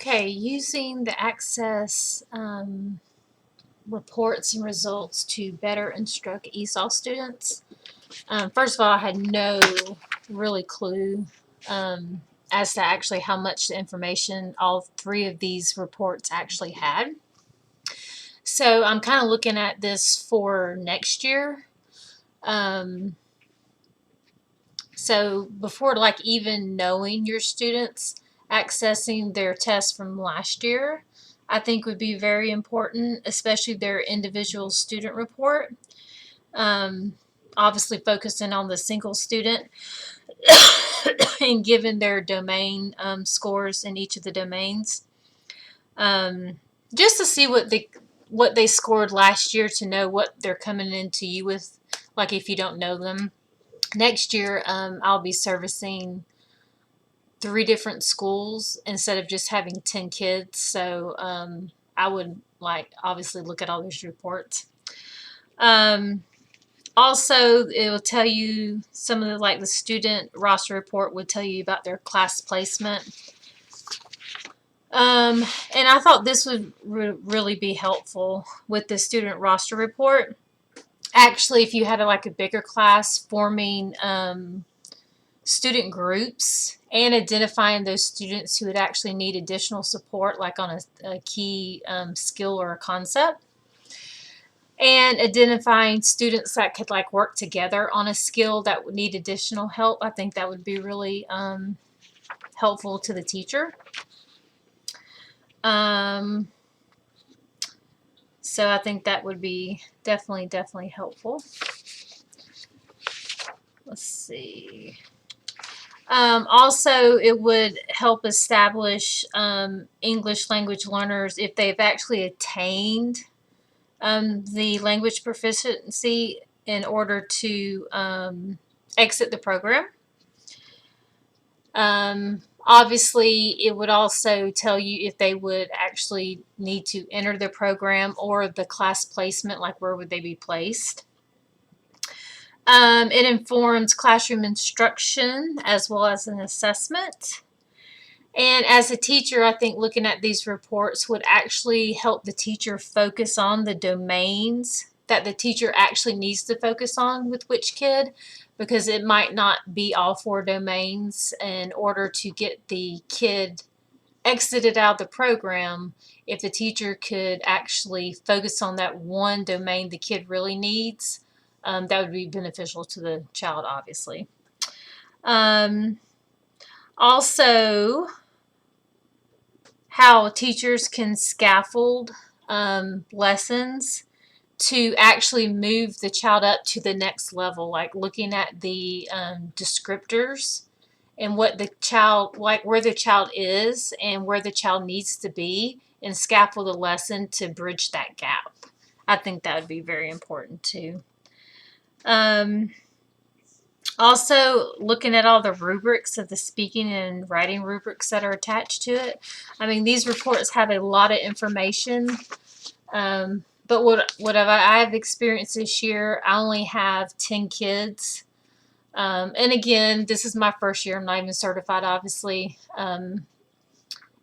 Okay, using the Access reports and results to better instruct ESOL students. First of all, I had no really clue as to actually how much information all three of these reports actually had. So I'm kind of looking at this for next year. So before even knowing your students accessing their tests from last year, I think would be very important, especially their individual student report. Obviously focusing on the single student and given their domain scores in each of the domains. Just to see what they scored last year, to know what they're coming into you with, like if you don't know them. Next year, I'll be servicing 3 different schools instead of just having 10 kids. So I would obviously look at all those reports. Also, it will tell you some of the student roster report would tell you about their class placement. And I thought this would really be helpful with the student roster report. Actually, if you had a bigger class, forming student groups and identifying those students who would actually need additional support, like on a key skill or a concept, and identifying students that could work together on a skill that would need additional help. I think that would be really helpful to the teacher. So I think that would be definitely helpful. Let's see. Also, it would help establish English language learners if they've actually attained the language proficiency in order to exit the program. Obviously, it would also tell you if they would actually need to enter the program or the class placement, like where would they be placed. It informs classroom instruction as well as an assessment. And as a teacher, I think looking at these reports would actually help the teacher focus on the domains that the teacher actually needs to focus on with which kid, because it might not be all 4 domains. In order to get the kid exited out of the program, if the teacher could actually focus on that one domain the kid really needs, that would be beneficial to the child, obviously. Also, how teachers can scaffold lessons to actually move the child up to the next level, like looking at the descriptors and what the child, where the child is and where the child needs to be, and scaffold a lesson to bridge that gap. I think that would be very important too. Also, looking at all the rubrics of the speaking and writing rubrics that are attached to it. I mean, these reports have a lot of information, but what I've experienced this year, I only have 10 kids. And again, this is my first year. I'm not even certified, obviously. And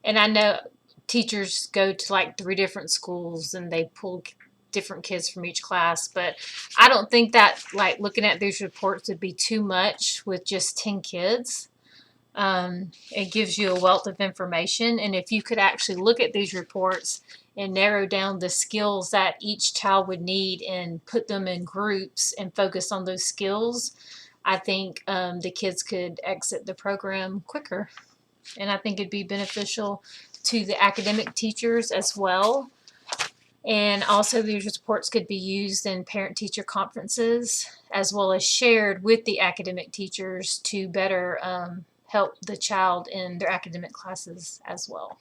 I know teachers go to 3 different schools and they pull different kids from each class, but I don't think that looking at these reports would be too much with just 10 kids. It gives you a wealth of information, and if you could actually look at these reports and narrow down the skills that each child would need and put them in groups and focus on those skills, I think the kids could exit the program quicker, and I think it'd be beneficial to the academic teachers as well. And also, these reports could be used in parent-teacher conferences as well as shared with the academic teachers to better help the child in their academic classes as well.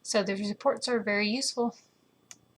So the reports are very useful.